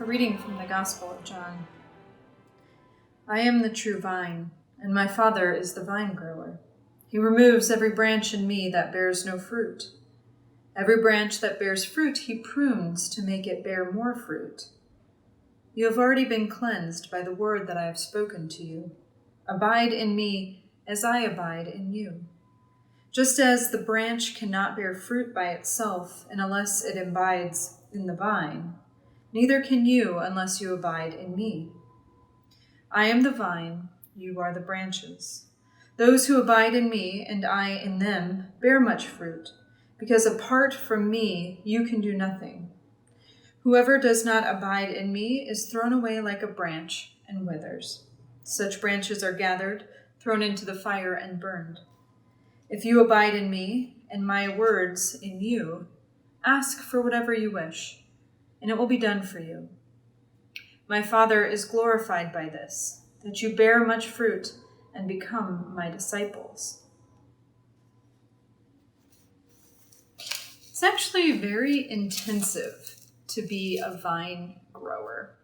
A reading from the Gospel of John. I am the true vine, and my Father is the vine grower. He removes every branch in me that bears no fruit. Every branch that bears fruit he prunes to make it bear more fruit. You have already been cleansed by the word that I have spoken to you. Abide in me as I abide in you. Just as the branch cannot bear fruit by itself unless it abides in the vine, neither can you unless you abide in me. I am the vine, you are the branches. Those who abide in me and I in them bear much fruit, because apart from me you can do nothing. Whoever does not abide in me is thrown away like a branch and withers. Such branches are gathered, thrown into the fire, and burned. If you abide in me and my words in you, ask for whatever you wish, and it will be done for you. My Father is glorified by this, that you bear much fruit and become my disciples. It's actually very intensive to be a vine grower.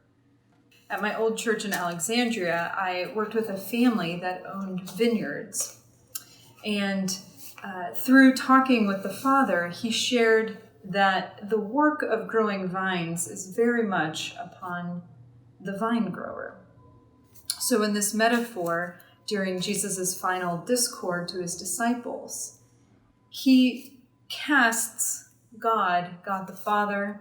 At my old church in Alexandria, I worked with a family that owned vineyards. And through talking with the father, he shared that the work of growing vines is very much upon the vine grower. So in this metaphor, during Jesus' final discourse to his disciples, he casts God the Father,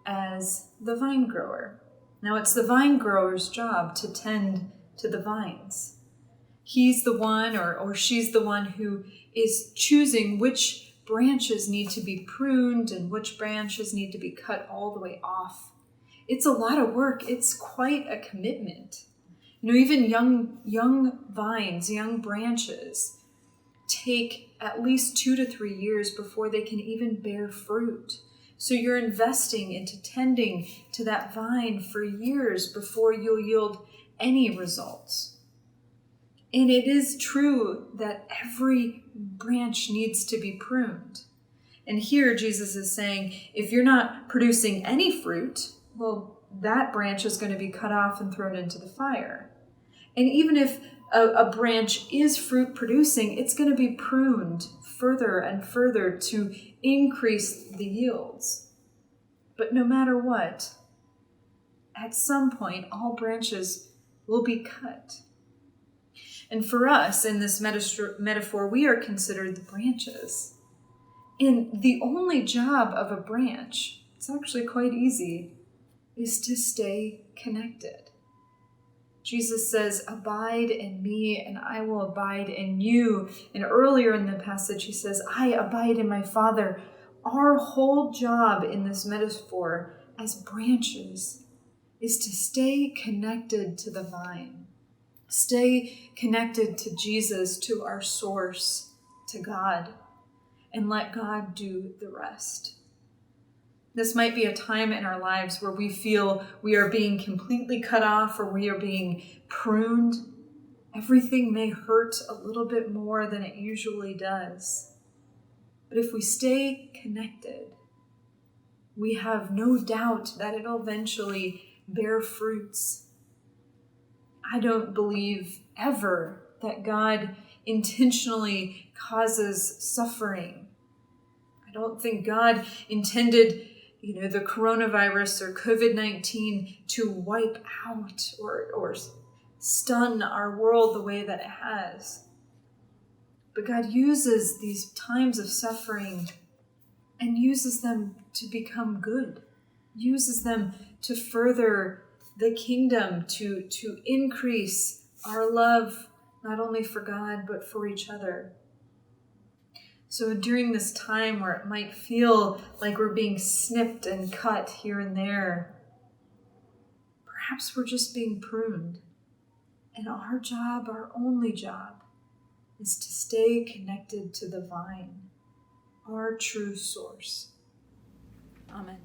as the vine grower. Now it's the vine grower's job to tend to the vines. He's the one or she's the one who is choosing which branches need to be pruned and which branches need to be cut all the way off. It's a lot of work. It's quite a commitment. Even young vines, young branches take at least 2 to 3 years before they can even bear fruit. So you're investing into tending to that vine for years before you'll yield any results. And it is true that every branch needs to be pruned. And here Jesus is saying, if you're not producing any fruit, well, that branch is going to be cut off and thrown into the fire. And even if a branch is fruit producing, it's going to be pruned further and further to increase the yields. But no matter what, at some point, all branches will be cut. And for us, in this metaphor, we are considered the branches. And the only job of a branch, it's actually quite easy, is to stay connected. Jesus says, abide in me and I will abide in you. And earlier in the passage, he says, I abide in my Father. Our whole job in this metaphor as branches is to stay connected to the vine. Stay connected to Jesus, to our source, to God, and let God do the rest. This might be a time in our lives where we feel we are being completely cut off or we are being pruned. Everything may hurt a little bit more than it usually does. But if we stay connected, we have no doubt that it'll eventually bear fruits. I don't believe ever that God intentionally causes suffering. I don't think God intended, the coronavirus or COVID-19 to wipe out or stun our world the way that it has. But God uses these times of suffering and uses them to become good, uses them to further the kingdom, to increase our love, not only for God, but for each other. So during this time where it might feel like we're being snipped and cut here and there, perhaps we're just being pruned. And our job, our only job, is to stay connected to the vine, our true source. Amen.